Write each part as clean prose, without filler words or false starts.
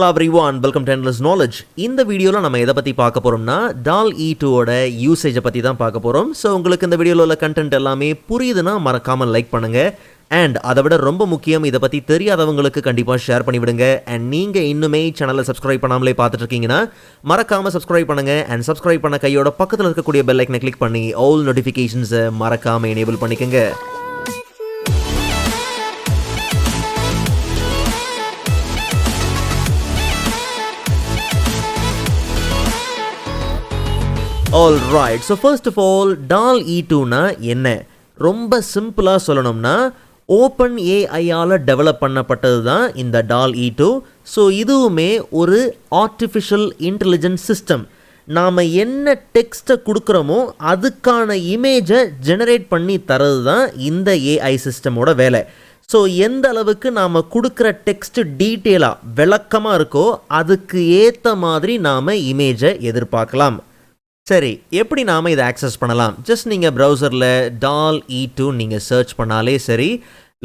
Hello everyone, welcome to Endless Knowledge. இந்த வீடியோல நம்ம எதை பத்தி பார்க்க போறோம்னா Dall E2 ஓட யூசேஜ் பத்தி தான் பார்க்க போறோம். சோ உங்களுக்கு இந்த வீடியோல உள்ள கண்டென்ட் எல்லாமே புரியுதுனா மறக்காம லைக் பண்ணுங்க. And அதை விட ரொம்ப முக்கியம், இதை பத்தி தெரியாதவங்களுக்கு கண்டிப்பா ஷேர் பண்ணி விடுங்க. And நீங்க இன்னுமே சேனலை சப்ஸ்கிரைப் பண்ணாமலே பார்த்துட்டு இருக்கீங்கன்னா மறக்காம சப்ஸ்கிரைப் பண்ணுங்க. And சப்ஸ்கிரைப் பண்ண கையோட பக்கத்துல இருக்கக்கூடிய பெல் ஐக்கனை கிளிக் பண்ணி ஆல் நோட்டிஃபிகேஷன்ஸை மறக்காம எனேபிள் பண்ணிக்கங்க. Alright, so first of all, Dall E2 னா என்ன? ரொம்ப சிம்பிளா சொல்லணும்னா ஓப்பன் ஏஐயால டெவலப் பண்ணப்பட்டது தான் இந்த Dall E2. ஸோ இதுவுமே ஒரு ஆர்டிஃபிஷியல் இன்டெலிஜென்ஸ் சிஸ்டம். நாம் என்ன டெக்ஸ்ட்டை கொடுக்குறோமோ அதுக்கான இமேஜை ஜெனரேட் பண்ணி தரது தான் இந்த ஏஐ சிஸ்டமோட வேலை. ஸோ எந்த அளவுக்கு நாம் கொடுக்குற டெக்ஸ்ட் டீட்டெயிலாக விளக்கமாக இருக்கோ அதுக்கு ஏற்ற மாதிரி நாம் இமேஜை எதிர்பார்க்கலாம். சரி, எப்படி நாம் இதை ஆக்சஸ் பண்ணலாம்? ஜஸ்ட் நீங்கள் ப்ரௌசரில் Dall E2 நீங்கள் சர்ச் பண்ணாலே சரி,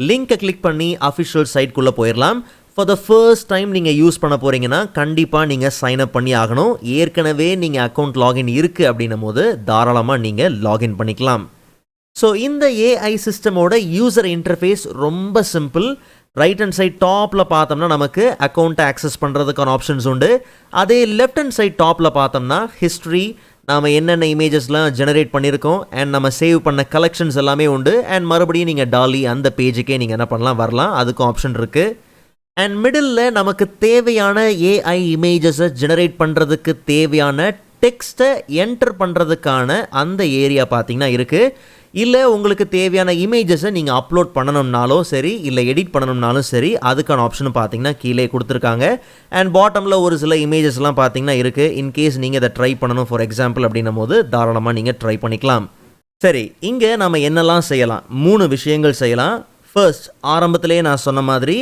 லிங்கை கிளிக் பண்ணி அஃபிஷியல் சைட்குள்ளே போயிடலாம். ஃபார் த ஃபர்ஸ்ட் டைம் நீங்கள் யூஸ் பண்ண போகிறீங்கன்னா கண்டிப்பாக நீங்கள் சைன் அப் பண்ணி ஆகணும். ஏற்கனவே நீங்கள் அக்கௌண்ட் லாகின் இருக்குது அப்படின்னும் போது தாராளமாக நீங்கள் லாகின் பண்ணிக்கலாம். ஸோ இந்த ஏஐ சிஸ்டமோட யூசர் இன்டர்ஃபேஸ் ரொம்ப சிம்பிள். ரைட் ஹேண்ட் சைட் டாப்பில் பார்த்தோம்னா நமக்கு அக்கௌண்ட்டை ஆக்சஸ் பண்ணுறதுக்கான ஆப்ஷன்ஸ் உண்டு. அதே லெஃப்ட் ஹேண்ட் சைட் டாப்பில் பார்த்தோம்னா ஹிஸ்ட்ரி, நாம் என்னென்ன இமேஜஸ்லாம் ஜெனரேட் பண்ணியிருக்கோம் அண்ட் நம்ம சேவ் பண்ண கலெக்ஷன்ஸ் எல்லாமே உண்டு. அண்ட் மறுபடியும் நீங்கள் Dall E அந்த பேஜுக்கே நீங்கள் என்ன பண்ணலாம், வரலாம். அதுக்கும் ஆப்ஷன் இருக்குது. அண்ட் மிடில் நமக்கு தேவையான ஏஐ இமேஜஸை ஜெனரேட் பண்ணுறதுக்கு தேவையான டெக்ஸ்ட்டை என்டர் பண்ணுறதுக்கான அந்த ஏரியா பார்த்திங்கன்னா இருக்குது. இல்லை உங்களுக்கு தேவையான இமேஜஸை நீங்கள் அப்லோட் பண்ணணும்னாலும் சரி, இல்லை எடிட் பண்ணணும்னாலும் சரி, அதுக்கான ஆப்ஷனும் பார்த்தீங்கன்னா கீழே கொடுத்துருக்காங்க. அண்ட் பாட்டமில் ஒரு சில இமேஜஸ்லாம் பார்த்தீங்கன்னா இருக்குது. இன்கேஸ் நீங்கள் இதை ட்ரை பண்ணணும் ஃபார் எக்ஸாம்பிள் அப்படின்னும் போது தாராளமாக நீங்கள் ட்ரை பண்ணிக்கலாம். சரி, இங்கே நம்ம என்னெல்லாம் செய்யலாம்? 3 விஷயங்கள் செய்யலாம். ஃபர்ஸ்ட், ஆரம்பத்திலே நான் சொன்ன மாதிரி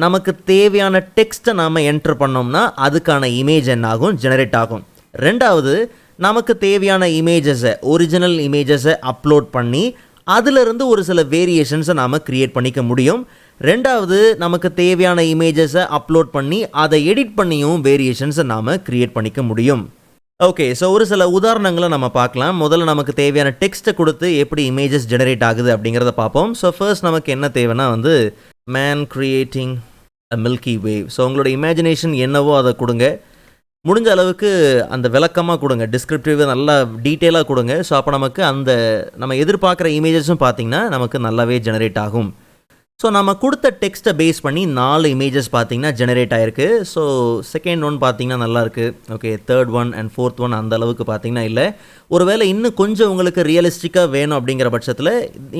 நமக்கு தேவையான டெக்ஸ்ட்டை நாம் என்டர் பண்ணோம்னா அதுக்கான இமேஜ் என்ன ஆகும், ஜெனரேட் ஆகும். ரெண்டாவது, நமக்கு தேவையான இமேஜஸை, ஒரிஜினல் இமேஜஸை அப்லோட் பண்ணி அதிலிருந்து ஒரு சில வேரியேஷன்ஸை நாம் க்ரியேட் பண்ணிக்க முடியும். ரெண்டாவது, நமக்கு தேவையான இமேஜஸை அப்லோட் பண்ணி அதை எடிட் பண்ணியும் வேரியேஷன்ஸை நாம் க்ரியேட் பண்ணிக்க முடியும். ஓகே, ஸோ ஒரு சில உதாரணங்களை நம்ம பார்க்கலாம். முதல்ல நமக்கு தேவையான டெக்ஸ்ட்டை கொடுத்து எப்படி இமேஜஸ் ஜெனரேட் ஆகுது அப்படிங்கிறத பார்ப்போம். ஸோ ஃபர்ஸ்ட் நமக்கு என்ன தேவைன்னா man creating a milky wave. So உங்களோட இமேஜினேஷன் என்னவோ அதை கொடுங்க. முடிஞ்ச அளவுக்கு அந்த விளக்கமாக கொடுங்க, டிஸ்கிரிப்டிவ் நல்லா டீட்டெயிலாக கொடுங்க. ஸோ அப்போ நமக்கு நம்ம எதிர்பார்க்குற இமேஜஸும் பார்த்திங்கன்னா நமக்கு நல்லாவே ஜெனரேட் ஆகும். ஸோ நம்ம கொடுத்த டெக்ஸ்ட்டை பேஸ் பண்ணி 4 இமேஜஸ் பார்த்திங்கன்னா ஜெனரேட் ஆகிருக்கு. ஸோ செகண்ட் ஒன் பார்த்திங்கன்னா நல்லாயிருக்கு. Okay, third one and fourth one அந்த அளவுக்கு பார்த்திங்கன்னா இல்லை. ஒருவேளை இன்னும் கொஞ்சம் உங்களுக்கு ரியலிஸ்டிக்காக வேணும் அப்படிங்கிற பட்சத்தில்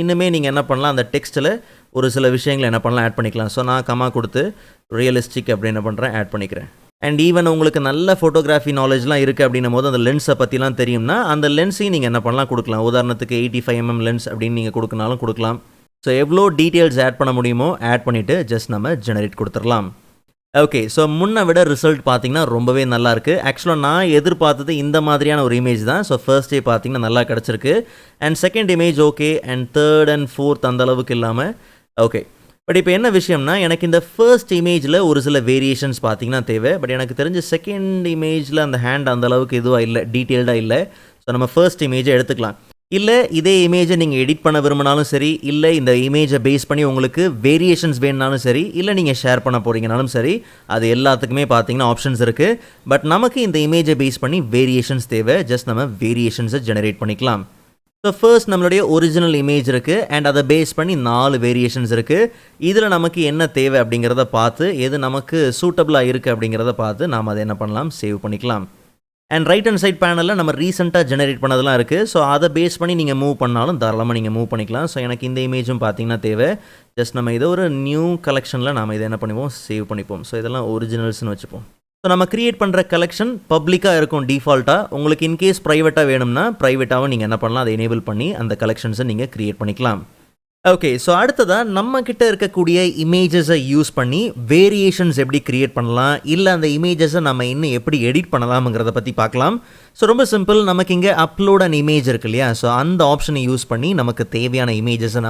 இன்னுமே நீங்கள் என்ன பண்ணலாம், அந்த டெக்ஸ்ட்டில் ஒரு சில விஷயங்களை என்ன பண்ணலாம், ஆட் பண்ணிக்கலாம். ஸோ நான் கமா கொடுத்து ரியலிஸ்டிக் அப்படின்னு என்ன பண்ணுறேன், ஆட் பண்ணிக்கிறேன். அண்ட் ஈவன் உங்களுக்கு நல்ல ஃபோட்டோகிராஃபி நாலேஜ்லாம் இருக்குது அப்படின்னும் போது அந்த லென்ஸை பற்றிலாம் தெரியும்னா அந்த லென்ஸையும் நீங்கள் என்ன பண்ணலாம், கொடுக்கலாம். உதாரணத்துக்கு 85mm லென்ஸ் அப்படின்னு நீங்கள் கொடுக்கனாலும் கொடுக்கலாம். ஸோ எவ்வளோ டீட்டெயில்ஸ் ஆட் பண்ண முடியுமோ ஆட் பண்ணிவிட்டு ஜஸ்ட் நம்ம ஜெனரேட் கொடுத்துடலாம். ஓகே, ஸோ முன்னை விட ரிசல்ட் பார்த்திங்கன்னா ரொம்பவே நல்லாயிருக்கு. ஆக்சுவலாக நான் எதிர்பார்த்தது இந்த மாதிரியான ஒரு இமேஜ் தான். ஸோ ஃபர்ஸ்ட் டே பார்த்திங்கன்னா நல்லா கிடச்சிருக்கு. And second image okay, and third and fourth அந்த அளவுக்கு இல்லாமல் ஓகே. பட் இப்போ என்ன விஷயம்னா, எனக்கு இந்த ஃபர்ஸ்ட் இமேஜில் ஒரு சில வேரியேஷன்ஸ் பார்த்திங்கன்னா தேவை. பட் எனக்கு தெரிஞ்ச செகண்ட் இமேஜில் அந்த ஹேண்ட் அந்த அளவுக்கு இதுவாக இல்லை, டீட்டெயில்டாக இல்லை. ஸோ நம்ம ஃபர்ஸ்ட் இமேஜை எடுத்துக்கலாம். இல்லை இதே இமேஜை நீங்கள் எடிட் பண்ண விரும்பினாலும் சரி, இல்லை இந்த இமேஜை பேஸ் பண்ணி உங்களுக்கு வேரியேஷன்ஸ் வேணுனாலும் சரி, இல்லை நீங்கள் ஷேர் பண்ண போகிறீங்கனாலும் சரி, அது எல்லாத்துக்குமே பார்த்தீங்கன்னா ஆப்ஷன்ஸ் இருக்குது. பட் நமக்கு இந்த இமேஜை பேஸ் பண்ணி வேரியேஷன்ஸ் தேவை. ஜஸ்ட் நம்ம வேரியேஷன்ஸை ஜெனரேட் பண்ணிக்கலாம். ஸோ ஃபர்ஸ்ட் நம்மளுடைய ஒரிஜினல் இமேஜ் இருக்குது அண்ட் அதை பேஸ் பண்ணி 4 வேரியேஷன்ஸ் இருக்குது. இதில் நமக்கு என்ன தேவை அப்படிங்கிறத பார்த்து, எது நமக்கு சூட்டபிளாக இருக்குது அப்படிங்கிறத பார்த்து நாம் அதை என்ன பண்ணலாம், சேவ் பண்ணிக்கலாம். அண்ட் ரைட் ஹேண்ட் சைட் பேனலில் நம்ம ரீசெண்டாக ஜெனரேட் பண்ணதெல்லாம் இருக்குது. ஸோ அதை பேஸ் பண்ணி நீங்கள் மூவ் பண்ணாலும் தாராளமாக நீங்கள் மூவ் பண்ணிக்கலாம். ஸோ எனக்கு இந்த இமேஜும் பார்த்தீங்கன்னா தேவை. ஜஸ்ட் நம்ம இதை ஒரு நியூ கலெக்ஷனில் நாம் இதை என்ன பண்ணுவோம், சேவ் பண்ணிப்போம். ஸோ இதெல்லாம் ஒரிஜினல்ஸ்னு வச்சுப்போம். ஸோ நம்ம க்ரியேட் பண்ணுற கலெக்ஷன் பப்ளிக்காக இருக்கும் டிஃபால்ட்டாக. உங்களுக்கு இன்கேஸ் ப்ரைவேட்டாக வேணும்னா ப்ரைவேட்டாகவும் நீங்கள் என்ன பண்ணலாம், அதை எனேபிள் பண்ணி அந்த கலெக்ஷன்ஸை நீங்கள் க்ரியேட் பண்ணிக்கலாம். ஓகே, ஸோ அடுத்ததாக நம்மக்கிட்ட இருக்கக்கூடிய இமேஜஸை யூஸ் பண்ணி வேரியேஷன்ஸ் எப்படி க்ரியேட் பண்ணலாம், இல்லை அந்த இமேஜஸை நம்ம இன்னும் எப்படி எடிட் பண்ணலாம்ங்கிறத பற்றி பார்க்கலாம். ஸோ ரொம்ப சிம்பிள், நமக்கு இங்கே அப்லோட் அண்ட் இமேஜ் இருக்கு இல்லையா? ஸோ அந்த ஆப்ஷனை யூஸ் பண்ணி நமக்கு தேவையான இமேஜை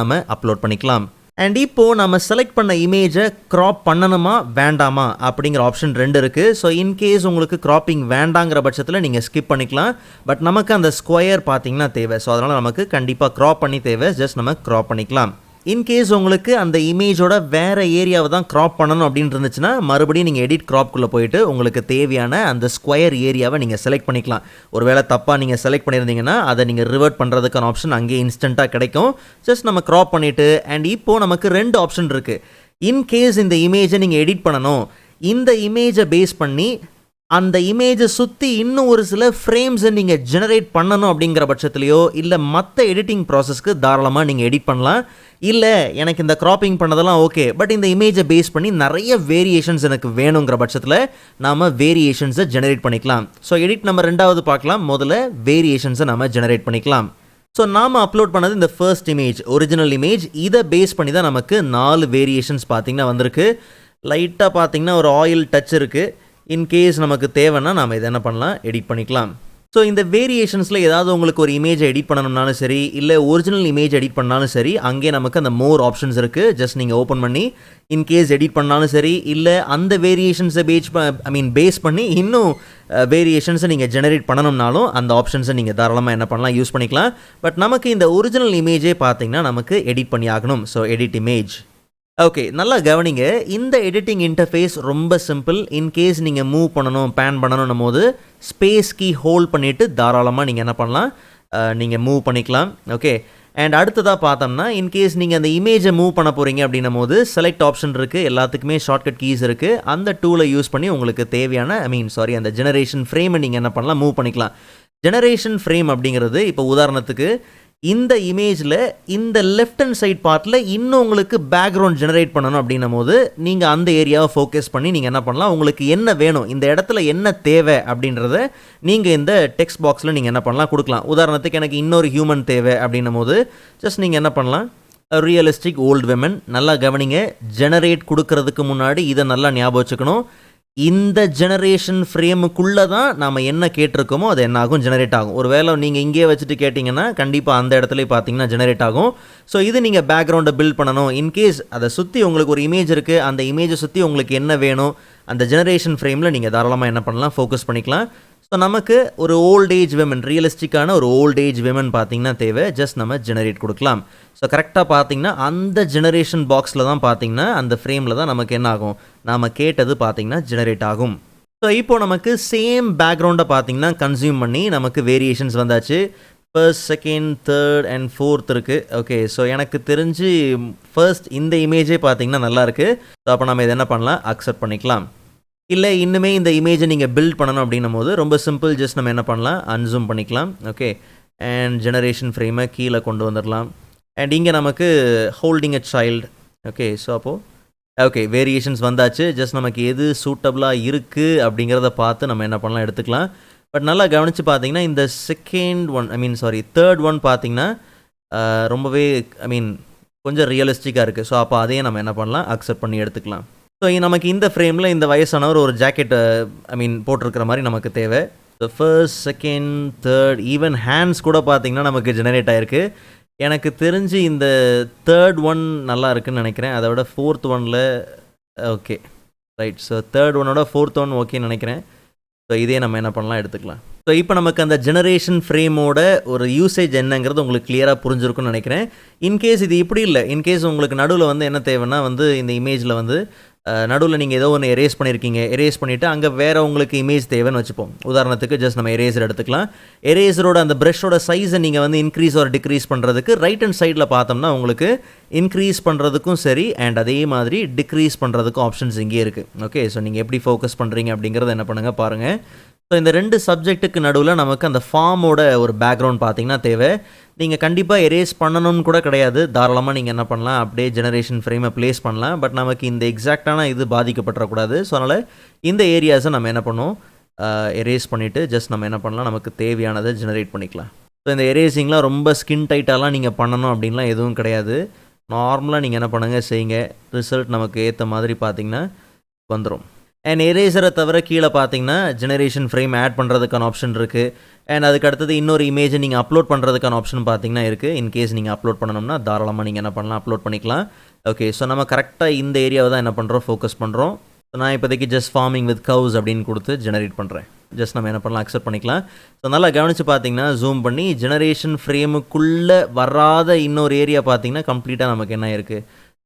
நம்ம அப்லோட் பண்ணிக்கலாம். அண்ட் இப்போது நம்ம செலக்ட் பண்ண இமேஜை க்ராப் பண்ணணுமா வேண்டாமா அப்படிங்கிற ஆப்ஷன் 2 இருக்குது. ஸோ இன்கேஸ் உங்களுக்கு க்ராப்பிங் வேண்டாங்கிற பட்சத்தில் நீங்கள் ஸ்கிப் பண்ணிக்கலாம். பட் நமக்கு அந்த ஸ்கொயர் பார்த்தீங்கன்னா தேவை. ஸோ அதனால் நமக்கு கண்டிப்பாக க்ராப் பண்ணி தேவை. ஜஸ்ட் நம்ம க்ராப் பண்ணிக்கலாம். இன்கேஸ் உங்களுக்கு அந்த இமேஜோட வேறு ஏரியாவை தான் க்ராப் பண்ணணும் அப்படின்னு இருந்துச்சுன்னா மறுபடியும் நீங்கள் எடிட் க்ராப்குள்ளே போயிட்டு உங்களுக்கு தேவையான அந்த ஸ்கொயர் ஏரியாவை நீங்கள் செலக்ட் பண்ணிக்கலாம். ஒருவேளை தப்பாக நீங்கள் செலக்ட் பண்ணியிருந்தீங்கன்னா அதை நீங்கள் ரிவர்ட் பண்ணுறதுக்கான ஆப்ஷன் அங்கேயே இன்ஸ்டண்ட்டாக கிடைக்கும். ஜஸ்ட் நம்ம க்ராப் பண்ணிவிட்டு அண்ட் இப்போது நமக்கு 2 ஆப்ஷன் இருக்குது. இன்கேஸ் இந்த இமேஜை நீங்கள் எடிட் பண்ணணும், இந்த இமேஜை பேஸ் பண்ணி அந்த இமேஜை சுற்றி இன்னும் ஒரு சில ஃப்ரேம்ஸை நீங்கள் ஜெனரேட் பண்ணணும் அப்படிங்கிற பட்சத்துலையோ இல்லை மற்ற எடிட்டிங் ப்ராசஸ்க்கு தாராளமாக நீங்கள் எடிட் பண்ணலாம். இல்லை எனக்கு இந்த க்ராப்பிங் பண்ணதெல்லாம் ஓகே, பட் இந்த இமேஜை பேஸ் பண்ணி நிறைய வேரியேஷன்ஸ் எனக்கு வேணுங்கிற பட்சத்தில் நாம் வேரியேஷன்ஸை ஜெனரேட் பண்ணிக்கலாம். ஸோ எடிட் நம்ம 2வது பார்க்கலாம். முதல்ல வேரியேஷன்ஸை நம்ம ஜெனரேட் பண்ணிக்கலாம். ஸோ நாம் அப்லோட் பண்ணது இந்த ஃபர்ஸ்ட் இமேஜ், ஒரிஜினல் இமேஜ். இதை பேஸ் பண்ணி தான் நமக்கு 4 வேரியேஷன்ஸ் பார்த்திங்கன்னா வந்திருக்கு. லைட்டாக பார்த்திங்கன்னா ஒரு ஆயில் டச் இருக்குது. இன்கேஸ் நமக்கு தேவைன்னா நாம் இதை என்ன பண்ணலாம், எடிட் பண்ணிக்கலாம். ஸோ இந்த வேரியேஷன்ஸில் ஏதாவது உங்களுக்கு ஒரு இமேஜை எடிட் பண்ணணும்னாலும் சரி, இல்லை ஒரிஜினல் இமேஜ் எடிட் பண்ணாலும் சரி, அங்கே நமக்கு அந்த மோர் ஆப்ஷன்ஸ் இருக்குது. ஜஸ்ட் நீங்கள் ஓப்பன் பண்ணி இன்கேஸ் எடிட் பண்ணாலும் சரி, இல்லை அந்த வேரியேஷன்ஸை பேஸ் பண்ணி இன்னும் வேரியேஷன்ஸை நீங்கள் ஜெனரேட் பண்ணணும்னாலும் அந்த ஆப்ஷன்ஸை நீங்கள் தாராளமாக என்ன பண்ணலாம், யூஸ் பண்ணிக்கலாம். பட் நமக்கு இந்த ஒரிஜினல் இமேஜே பார்த்தீங்கன்னா நமக்கு எடிட் பண்ணி ஆகணும். So edit image. ஓகே, நல்லா கவனிங்க. இந்த எடிட்டிங் இன்டர்ஃபேஸ் ரொம்ப சிம்பிள். இன்கேஸ் நீங்கள் மூவ் பண்ணணும், பேன் பண்ணணும் போது ஸ்பேஸ் கீ ஹோல்ட் பண்ணிவிட்டு தாராளமாக நீங்கள் என்ன பண்ணலாம், நீங்கள் மூவ் பண்ணிக்கலாம். ஓகே, அண்ட் அடுத்ததாக பார்த்தோம்னா இன்கேஸ் நீங்கள் அந்த இமேஜை மூவ் பண்ண போகிறீங்க அப்படின்னும் போது செலக்ட் ஆப்ஷன் இருக்குது. எல்லாத்துக்குமே ஷார்ட்கட் கீஸ் இருக்குது. அந்த டூலை யூஸ் பண்ணி உங்களுக்கு தேவையான அந்த ஜெனரேஷன் ஃப்ரேமை நீங்கள் என்ன பண்ணலாம், மூவ் பண்ணிக்கலாம். ஜெனரேஷன் ஃப்ரேம் அப்படிங்கிறது இப்போ உதாரணத்துக்கு இந்த இமேஜில் இந்த லெஃப்ட் ஹேண்ட் சைட் பார்ட்டில் இன்னும் உங்களுக்கு பேக்ரவுண்ட் ஜெனரேட் பண்ணணும் அப்படின்னும் போது நீங்கள் அந்த ஏரியாவை ஃபோக்கஸ் பண்ணி நீங்கள் என்ன பண்ணலாம், உங்களுக்கு என்ன வேணும், இந்த இடத்துல என்ன தேவை அப்படின்றத நீங்கள் இந்த டெக்ஸ்ட் பாக்ஸில் நீங்கள் என்ன பண்ணலாம், கொடுக்கலாம். உதாரணத்துக்கு எனக்கு இன்னொரு ஹியூமன் தேவை அப்படின்னும் போது ஜஸ்ட் நீங்கள் என்ன பண்ணலாம், ரியலிஸ்டிக் ஓல்டு விமன். நல்லா கவனிங்க, ஜெனரேட் கொடுக்கறதுக்கு முன்னாடி இதை நல்லா ஞாபகம் வச்சுக்கணும். இந்த ஜெனரேஷன் ஃப்ரேமுக்குள்ளே தான் நாம் என்ன கேட்டிருக்கோமோ அது என்ன ஆகும், ஜெனரேட் ஆகும். ஒரு வேளை நீங்கள் இங்கே வச்சுட்டு கேட்டிங்கன்னா கண்டிப்பாக அந்த இடத்துல பார்த்தீங்கன்னா ஜெனரேட் ஆகும். ஸோ இது நீங்கள் பேக்ரவுண்டை பில்ட் பண்ணணும். இன்கேஸ் அதை சுற்றி உங்களுக்கு ஒரு இமேஜ் இருக்குது, அந்த இமேஜை சுற்றி உங்களுக்கு என்ன வேணும், அந்த ஜெனரேஷன் ஃப்ரேமில் நீங்கள் தாராளமாக என்ன பண்ணலாம், ஃபோக்கஸ் பண்ணிக்கலாம். ஸோ நமக்கு ஒரு ஓல்ட் ஏஜ் விமன், ரியலிஸ்டிக்கான ஒரு ஓல்ட் ஏஜ் விமன் பார்த்தீங்கன்னா தேவை. ஜஸ்ட் நம்ம ஜெனரேட் கொடுக்கலாம். ஸோ கரெக்டாக பார்த்தீங்கன்னா அந்த ஜெனரேஷன் பாக்ஸில் தான் பார்த்தீங்கன்னா அந்த ஃப்ரேமில் தான் நமக்கு என்ன ஆகும், நாம் கேட்டது பார்த்தீங்கன்னா ஜெனரேட் ஆகும். ஸோ இப்போது நமக்கு சேம் பேக்ரவுண்டை பார்த்தீங்கன்னா கன்சியூம் பண்ணி நமக்கு வேரியேஷன்ஸ் வந்தாச்சு. First, second, third and fourth இருக்குது. ஓகே, ஸோ எனக்கு தெரிஞ்சு ஃபர்ஸ்ட் இந்த இமேஜே பார்த்தீங்கன்னா நல்லாயிருக்கு. ஸோ அப்போ நம்ம இதை என்ன பண்ணலாம், அக்செப்ட் பண்ணிக்கலாம். இல்லை இன்னுமே இந்த இமேஜை நீங்கள் பில்ட் பண்ணணும் அப்படின்னும் போது ரொம்ப சிம்பிள். ஜஸ்ட் நம்ம என்ன பண்ணலாம், அன்சூம் பண்ணிக்கலாம். ஓகே, அண்ட் ஜெனரேஷன் ஃப்ரேமை கீழே கொண்டு வந்துடலாம். அண்ட் இங்கே நமக்கு holding a child. Okay, so அப்போது வேரியேஷன்ஸ் வந்தாச்சு. ஜஸ்ட் நமக்கு எது சூட்டபுளாக இருக்குது அப்படிங்கிறத பார்த்து நம்ம என்ன பண்ணலாம், எடுத்துக்கலாம். பட் நல்லா கவனித்து பார்த்தீங்கன்னா இந்த தேர்ட் ஒன் பார்த்தீங்கன்னா ரொம்பவே கொஞ்சம் ரியலிஸ்டிக்காக இருக்குது. ஸோ அப்போ அதையே நம்ம என்ன பண்ணலாம், அக்செப்ட் பண்ணி எடுத்துக்கலாம். ஸோ நமக்கு இந்த ஃப்ரேமில் இந்த வயசானவர் ஒரு ஜாக்கெட் போட்டிருக்கிற மாதிரி நமக்கு தேவை. So first, second, third, even hands கூட பார்த்திங்கன்னா நமக்கு ஜெனரேட் ஆகிருக்கு. எனக்கு தெரிஞ்சு இந்த தேர்ட் ஒன் நல்லா இருக்குன்னு நினைக்கிறேன். அதை விட ஃபோர்த் ஒனில் ஓகே ரைட். ஸோ தேர்ட் ஒனோட ஃபோர்த் ஒன் ஓகேன்னு நினைக்கிறேன். ஸோ இதே நம்ம என்ன பண்ணலாம், எடுத்துக்கலாம். ஸோ இப்போ நமக்கு அந்த ஜெனரேஷன் ஃப்ரேமோட ஒரு யூசேஜ் என்னங்கிறது உங்களுக்கு கிளியராக புரிஞ்சிருக்குன்னு நினைக்கிறேன். இன்கேஸ் இது இப்படி இல்லை, இன்கேஸ் உங்களுக்கு நடுவில் என்ன தேவைன்னா இந்த இமேஜில் நடுவில் நீங்கள் ஏதோ ஒன்று எரேஸ் பண்ணியிருக்கீங்க, எரேஸ் பண்ணிவிட்டு அங்கே வேறு உங்களுக்கு இமேஜ் தேவைன்னு வச்சுப்போம். உதாரணத்துக்கு ஜஸ்ட் நம்ம எரேசர் எடுத்துக்கலாம். எரேசரோட அந்த ப்ரஷோட சைஸை நீங்கள் இன்க்ரீஸ் ஆர் டிக்ரீஸ் பண்ணுறதுக்கு ரைட் ஹேண்ட் சைடில் பார்த்தோம்னா உங்களுக்கு இன்க்ரீஸ் பண்ணுறதுக்கும் சரி அண்ட் அதே மாதிரி டிக்ரீஸ் பண்ணுறதுக்கும் ஆப்ஷன்ஸ் இங்கே இருக்குது. ஓகே, ஸோ நீங்கள் எப்படி ஃபோக்கஸ் பண்ணுறீங்க அப்படிங்கிறத என்ன பண்ணுங்கள் பாருங்கள். ஸோ இந்த 2 சப்ஜெக்ட்டுக்கு நடுவில் நமக்கு அந்த ஃபார்மோட ஒரு பேக்ரவுண்ட் பார்த்தீங்கன்னா தேவை. நீங்கள் கண்டிப்பாக எரேஸ் பண்ணணும்னு கூட கிடையாது. தாராளமாக நீங்கள் என்ன பண்ணலாம், அப்படியே ஜெனரேஷன் ஃப்ரேமை ப்ளேஸ் பண்ணலாம். பட் நமக்கு இந்த எக்ஸாக்டான இது பாதிக்கப்படக்கூடாது. ஸோ அதனால் இந்த ஏரியாஸை நம்ம என்ன பண்ணுவோம், எரேஸ் பண்ணிவிட்டு ஜஸ்ட் நம்ம என்ன பண்ணலாம், நமக்கு தேவையானதை ஜெனரேட் பண்ணிக்கலாம். ஸோ இந்த எரேசிங்லாம் ரொம்ப ஸ்கின் டைட்டாலாம் நீங்கள் பண்ணணும் அப்படின்லாம் எதுவும் கிடையாது. நார்மலாக நீங்கள் என்ன பண்ணுங்கள், செய்யுங்க. ரிசல்ட் நமக்கு ஏற்ற மாதிரி பார்த்தீங்கன்னா வந்துடும். அண்ட் எரேசரை தவிர கீழே பார்த்தீங்கன்னா ஜெனரேஷன் ஃப்ரேம் ஆட் பண்ணுறதுக்கான ஆப்ஷன் இருக்குது. அண்ட் அதுக்கு அடுத்தது இன்னொரு இமேஜை நீங்கள் அப்லோட் பண்ணுறதுக்கான ஆப்ஷன் பார்த்தீங்கன்னா இருக்குது. இன்கேஸ் நீங்கள் அப்லோட் பண்ணணும்னா தாராளமாக நீங்கள் என்ன பண்ணலாம், அப்லோட் பண்ணிக்கலாம். ஓகே, ஸோ நம்ம கரெக்டாக இந்த ஏரியாவை தான் என்ன பண்ணுறோம், ஃபோக்கஸ் பண்ணுறோம். நான் இப்போதைக்கு ஜஸ்ட் ஃபார்மிங் வித் கவ்ஸ் அப்படின்னு கொடுத்து ஜெனரேட் பண்ணுறேன். ஜஸ்ட் நம்ம என்ன பண்ணலாம், அக்செப்ட் பண்ணிக்கலாம். ஸோ நல்லா கவனித்து பார்த்தீங்கன்னா ஜூம் பண்ணி ஜெனரேஷன் ஃப்ரேமுக்குள்ளே வராத இன்னொரு ஏரியா பார்த்தீங்கன்னா கம்ப்ளீட்டாக நமக்கு என்ன இருக்குது,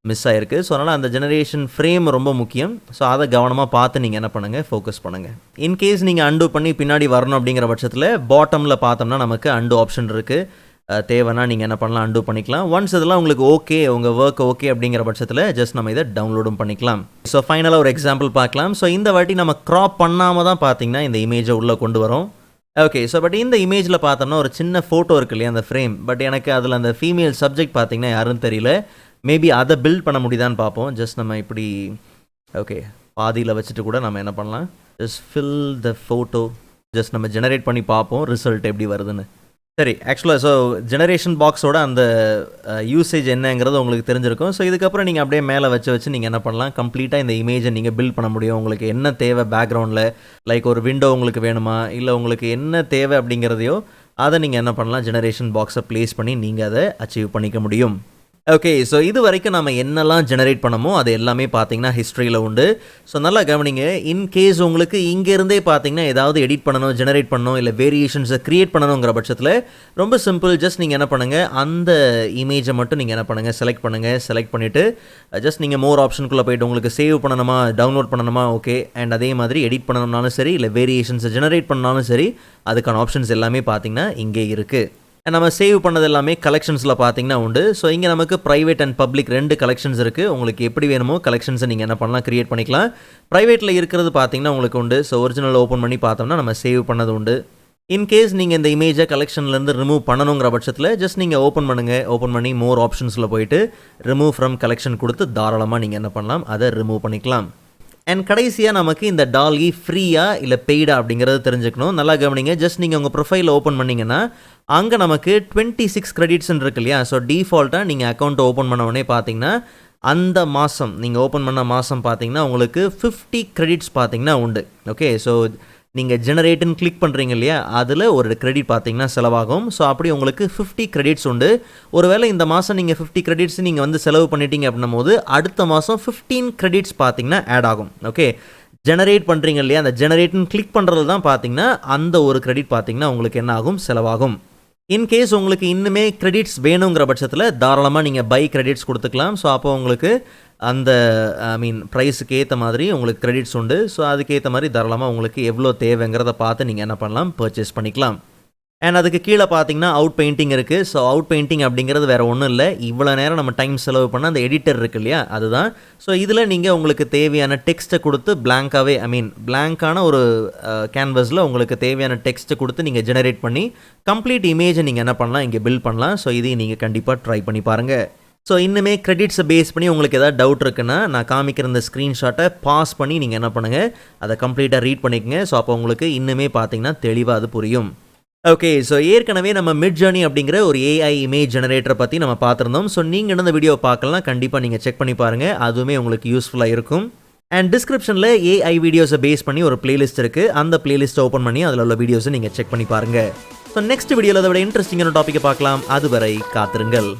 மிஸ் ஆகிருக்கு. ஸோ அதனால் அந்த ஜெனரேஷன் ஃப்ரேம் ரொம்ப முக்கியம். ஸோ அதை கவனமாக பார்த்து நீங்கள் என்ன பண்ணுங்கள், ஃபோக்கஸ் பண்ணுங்கள். இன்கேஸ் நீங்கள் அண்டு பண்ணி பின்னாடி வரணும் அப்படிங்கிற பட்சத்தில் பாட்டமில் பார்த்தோம்னா நமக்கு அண்டு ஆப்ஷன் இருக்குது. தேவைன்னா நீங்கள் என்ன பண்ணலாம், அண்டு பண்ணிக்கலாம். ஒன்ஸ் இதெல்லாம் உங்களுக்கு ஓகே, உங்கள் ஒர்க் ஓகே அப்படிங்கிற பட்சத்தில் ஜஸ்ட் நம்ம இதை டவுன்லோடும் பண்ணிக்கலாம். ஸோ ஃபைனலாக ஒரு எக்ஸாம்பிள் பார்க்கலாம். ஸோ இந்த வாட்டி நம்ம க்ராப் பண்ணாமல் தான் பார்த்தீங்கன்னா இந்த இமேஜை உள்ளே கொண்டு வரோம். ஓகே, ஸோ பட் இந்த இமேஜில் பார்த்தோம்னா ஒரு சின்ன ஃபோட்டோ இருக்கு இல்லையா, அந்த ஃப்ரேம். பட் எனக்கு அதில் அந்த ஃபீமேல் சப்ஜெக்ட் பார்த்தீங்கன்னா யாருன்னு தெரியல. மேபி அதை பில்ட் பண்ண முடியுதான்னு பார்ப்போம். ஜஸ்ட் நம்ம இப்படி ஓகே பாதியில் வச்சுட்டு கூட நம்ம என்ன பண்ணலாம், just fill the photo. Just நம்ம ஜெனரேட் பண்ணி பார்ப்போம் ரிசல்ட் எப்படி வருதுன்னு. சரி, ஆக்சுவலாக ஸோ ஜெனரேஷன் பாக்ஸோட அந்த யூசேஜ் என்னங்கிறது உங்களுக்கு தெரிஞ்சிருக்கும். ஸோ இதுக்கப்புறம் நீங்கள் அப்படியே மேலே வச்சு நீங்கள் என்ன பண்ணலாம், கம்ப்ளீட்டாக இந்த இமேஜை நீங்கள் பில்ட் பண்ண முடியும். உங்களுக்கு என்ன தேவை பேக்ரவுண்டில், லைக் ஒரு விண்டோ உங்களுக்கு வேணுமா, இல்லை உங்களுக்கு என்ன தேவை அப்படிங்கிறதையோ அதை நீங்கள் என்ன பண்ணலாம், ஜெனரேஷன் பாக்ஸை ப்ளேஸ் பண்ணி நீங்கள் அதை அச்சீவ் பண்ணிக்க முடியும். ஓகே, ஸோ இது வரைக்கும் நம்ம என்னெல்லாம் ஜெனரேட் பண்ணமோ அது எல்லாமே பார்த்தீங்கன்னா ஹிஸ்ட்ரியில் உண்டு. ஸோ நல்லா கவனிங்க. இன்கேஸ் உங்களுக்கு இங்கேருந்தே பார்த்தீங்கன்னா ஏதாவது எடிட் பண்ணணும், ஜெனரேட் பண்ணணும், இல்லை வேரியேஷன்ஸை க்ரியேட் பண்ணணுங்கிற பட்சத்தில் ரொம்ப சிம்பிள். ஜஸ்ட் நீங்கள் என்ன பண்ணுங்கள், அந்த இமேஜை மட்டும் நீங்கள் என்ன பண்ணுங்கள், செலக்ட் பண்ணுங்கள். செலக்ட் பண்ணிவிட்டு ஜஸ்ட் நீங்கள் மோர் ஆப்ஷனுக்குள்ளே போய்ட்டு உங்களுக்கு சேவ் பண்ணணுமா, டவுன்லோட் பண்ணணுமா, ஓகே. அண்ட் அதே மாதிரி எடிட் பண்ணணும்னாலும் சரி, இல்லை வேரியேஷன்ஸை ஜெனரேட் பண்ணாலும் சரி, அதுக்கான ஆப்ஷன்ஸ் எல்லாமே பார்த்தீங்கன்னா இங்கே இருக்குது. நம்ம சேவ் பண்ணது எல்லாமே கலெக்ஷன்ஸில் பார்த்தீங்கன்னா உண்டு. ஸோ இங்கே நமக்கு ப்ரைவேட் அண்ட் பப்ளிக் 2 கலெக்ஷன்ஸ் இருக்குது. உங்களுக்கு எப்படி வேணுமோ கலெக்ஷன்ஸை நீங்கள் என்ன பண்ணலாம், க்ரியேட் பண்ணிக்கலாம். ப்ரைவேட்டில் இருக்கிறது பார்த்தீங்கன்னா உங்களுக்கு உண்டு. ஸோ ஒரிஜினல் ஓப்பன் பண்ணி பார்த்தோம்னா நம்ம சேவ் பண்ணது உண்டு. இன்கேஸ் நீங்கள் இந்த இமேஜை கலெக்ஷன்லேருந்து ரிமூவ் பண்ணணுங்கிற பட்சத்தில் ஜஸ்ட் நீங்கள் ஓப்பன் பண்ணுங்கள். ஓப்பன் பண்ணி மோர் ஆப்ஷன்ஸில் போயிட்டு ரிமூவ் ஃப்ரம் கலெக்ஷன் கொடுத்து தாராளமாக நீங்கள் என்ன பண்ணலாம், அதை ரிமூவ் பண்ணிக்கலாம். அண்ட் கடைசியாக நமக்கு இந்த டால் இ ஃப்ரீயா இல்லை பெய்டா அப்படிங்கிறது தெரிஞ்சுக்கணும். நல்லா கவனிங்க. ஜஸ்ட் நீங்கள் உங்கள் ப்ரொஃபைல் ஓப்பன் பண்ணிங்கன்னா அங்கே நமக்கு 26 கிரெடிட்ஸ்ன்னு இருக்கு இல்லையா. ஸோ டிஃபால்ட்டாக நீங்கள் அக்கௌண்ட்டை ஓப்பன் பண்ண உடனே பார்த்தீங்கன்னா அந்த மாதம் நீங்கள் ஓப்பன் பண்ண மாதம் பார்த்தீங்கன்னா உங்களுக்கு 50 கிரெடிட்ஸ் பார்த்தீங்கன்னா உண்டு. ஓகே, ஸோ நீங்கள் ஜெனரேட்டுன்னு கிளிக் பண்ணுறீங்க இல்லையா, அதில் ஒரு கிரெடிட் பார்த்தீங்கன்னா செலவாகும். ஸோ அப்படி உங்களுக்கு 50 கிரெடிட்ஸ் உண்டு. ஒருவேளை இந்த மாதம் நீங்கள் 50 கிரெடிட்ஸ் நீங்கள் வந்து செலவு பண்ணிட்டீங்க அப்படின்னும் போது அடுத்த மாதம் 15 கிரெடிட்ஸ் பார்த்தீங்கன்னா ஆட் ஆகும். ஓகே, ஜெனரேட் பண்ணுறீங்க இல்லையா, அந்த ஜெனரேட்னு கிளிக் பண்ணுறது தான் பார்த்தீங்கன்னா அந்த ஒரு கிரெடிட் பார்த்தீங்கன்னா உங்களுக்கு என்ன ஆகும், செலவாகும். இன்கேஸ் உங்களுக்கு இன்னுமே கிரெடிட்ஸ் வேணுங்கிற பட்சத்தில் தாராளமாக நீங்கள் பை கிரெடிட்ஸ் கொடுத்துக்கலாம். ஸோ அப்போ உங்களுக்கு அந்த ப்ரைஸுக்கு ஏற்ற மாதிரி உங்களுக்கு கிரெடிட்ஸ் உண்டு. ஸோ அதுக்கேற்ற மாதிரி தாராளமாக உங்களுக்கு எவ்வளோ தேவைங்கிறத பார்த்து நீங்கள் என்ன பண்ணலாம், பர்ச்சேஸ் பண்ணிக்கலாம். அண்ட் அதுக்கு கீழே பார்த்தீங்கன்னா அவுட் பெயிண்டிங் இருக்குது. ஸோ அவுட் பெயிண்டிங் அப்படிங்கிறது வேறு ஒன்றும் இல்லை, இவ்வளோ நேரம் நம்ம டைம் செலவு பண்ண அந்த எடிட்டர் இருக்கு இல்லையா, அதுதான். ஸோ இதில் நீங்கள் உங்களுக்கு தேவையான டெக்ஸ்ட்டை கொடுத்து பிளாங்காகவே பிளாங்கான ஒரு கேன்வஸில் உங்களுக்கு தேவையான டெக்ஸ்ட்டை கொடுத்து நீங்கள் ஜெனரேட் பண்ணி கம்ப்ளீட் இமேஜை நீங்கள் என்ன பண்ணலாம், இங்கே பில்ட் பண்ணலாம். ஸோ இதையும் நீங்கள் கண்டிப்பாக ட்ரை பண்ணி பாருங்கள். ஸோ இன்னுமே கிரெடிட்ஸை பேஸ் பண்ணி உங்களுக்கு ஏதாவது டவுட் இருக்குன்னா நான் காமிக்கிற இந்த ஸ்க்ரீன்ஷாட்டை பாஸ் பண்ணி நீங்கள் என்ன பண்ணுங்கள், அதை கம்ப்ளீட்டாக ரீட் பண்ணிக்கங்க. ஸோ அப்போ உங்களுக்கு இன்னுமே பார்த்தீங்கன்னா தெளிவாக அது புரியும். ஓகே, ஸோ ஏற்கனவே நம்ம மிட்ஜர்னி அப்படிங்கிற ஒரு ஏஐ இமேஜ் ஜெனரேட்டரை பற்றி நம்ம பார்த்துருந்தோம். ஸோ நீங்கள் இந்த வீடியோ பார்க்கலாம், கண்டிப்பாக நீங்கள் செக் பண்ணி பாருங்கள், அதுவுமே உங்களுக்கு யூஸ்ஃபுல்லாக இருக்கும். அண்ட் டிஸ்கிரிப்ஷனில் ஏஐ வீடியோஸை பேஸ் பண்ணி ஒரு பிளேலிஸ்ட் இருக்குது. அந்த பிளேலிஸ்ட்டை ஓப்பன் பண்ணி அதில் உள்ள வீடியோஸை நீங்கள் செக் பண்ணி பாருங்கள். ஸோ நெக்ஸ்ட் வீடியோவில் அதை விட இன்ட்ரெஸ்டிங்கான டாப்பிக்கை பார்க்கலாம். அதுவரை காத்திருங்கள்.